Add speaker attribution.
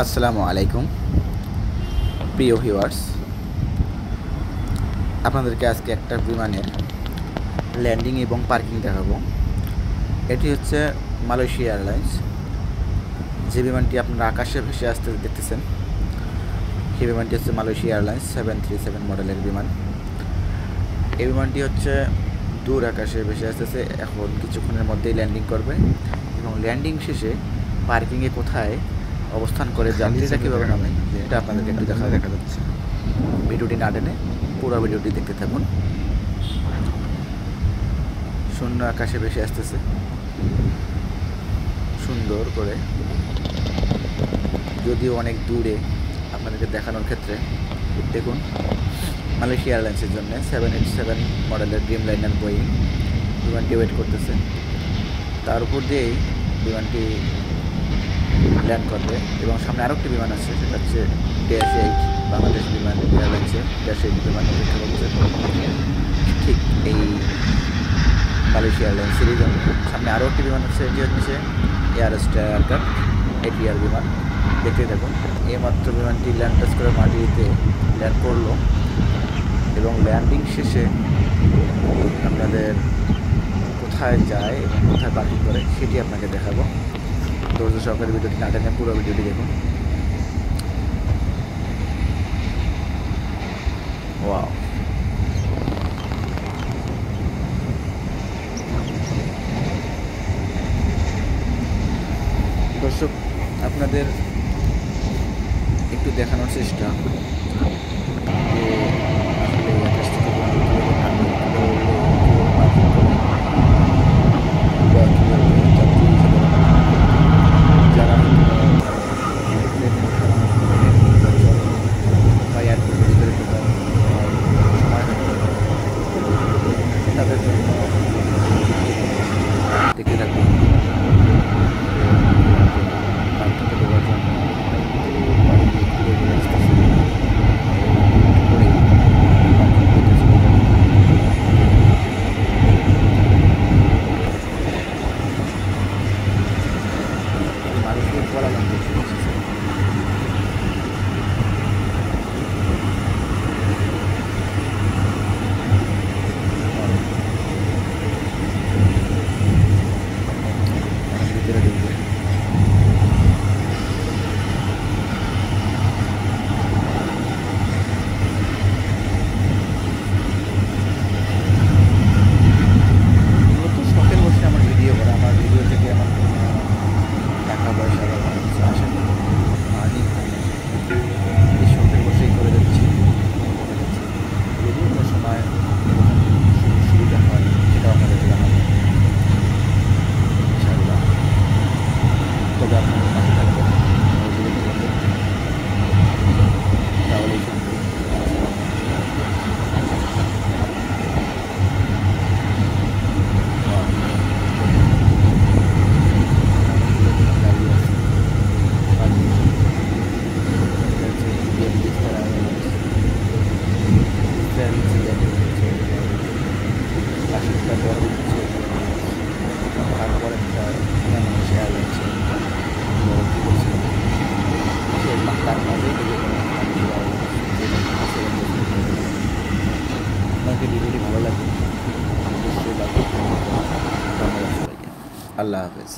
Speaker 1: আসসালামু আলাইকুম প্রিয় ভিউয়ার্স, আপনাদেরকে আজকে একটা বিমানের ল্যান্ডিং এবং পার্কিং দেখাবো। এটি হচ্ছে মালয়েশিয়া এয়ারলাইন্স। যে বিমানটি আপনারা আকাশে ভেসে আসতে দেখতেছেন, সেই বিমানটি হচ্ছে মালয়েশিয়া এয়ারলাইন্স 737 মডেলের বিমান। এই বিমানটি হচ্ছে দূর আকাশে ভেসে আসতেছে, এখন কিছুক্ষণের মধ্যেই ল্যান্ডিং করবে এবং ল্যান্ডিং শেষে পার্কিংয়ে কোথায় অবস্থান করে যাত্রীরা কীভাবে নামে এটা আপনাদেরকে একটু দেখা যাচ্ছে। ভিডিওটি না টেনে পুরো ভিডিওটি দেখতে থাকুন। শূন্য আকাশে ভেসে আসতেছে সুন্দর করে, যদিও অনেক দূরে। আপনাদেরকে দেখানোর ক্ষেত্রে দেখুন, মালয়েশিয়া এয়ারলাইন্সের জন্য 787 মডেলের ড্রিমলাইনার বোয়িং বিমানটি ওয়েট করতেছে। তার উপর দিয়েই বিমানটি ল্যান্ড করবে এবং সামনে আরও একটি বিমান আছে, সেটা হচ্ছে -8 বাংলাদেশ বিমান এয়ারলাইন্সের -8 বিমান অপেক্ষা করছে ঠিক এই মালয়েশিয়া এয়ারলাইন্সেরই জন্য। সামনে আরও একটি বিমান আছে, এটি হচ্ছে এয়ারস্টার এয়ারক্রাফট এটিআর বিমান। দেখতে দেখুন, এইমাত্র বিমানটি ল্যান্ড টাচ করে মাটিতে ল্যান্ড করলো এবং ল্যান্ডিং শেষে আপনাদের কোথায় যায় এবং কোথায় পার্কিং করে সেটি আপনাকে দেখাবো। ধৈর্য সহকারে ভিডিওটি না টেনে পুরো ভিডিওটি দেখুন। ওয়াও, দর্শক আপনাদের একটু দেখানোর চেষ্টা যে আসলে আকাশ থেকে যারা বা এয়ারপোর্টের ভিতরে ঢোকার সময় তাদের জন্য দেখতে থাকুন। মানুষের পড়া লাগবে ভিতরে ঢুকবে। মূলত শখের বসে আমার ভিডিও করা, আমার ভিডিও থেকে আমার টাকা পয়সা বা কোনো কিছু আসে না, আর্নিং হয় না। এই শখের বসেই করে যাচ্ছি। যদি কোনো সময় সুবিধা হয় সেটাও আপনাদেরকে জানাবো ইনশাআল্লাহ। তবে আপনাদের পাশে থাকবেন, সহযোগিতা করবেন, তাহলেই সম্ভব। তারপরে তার মাঝে আপনাকে ভিডিওটি ভালো লাগে অবশ্যই লাগবে। ধন্যবাদ সবাইকে। আল্লাহ হাফেজ।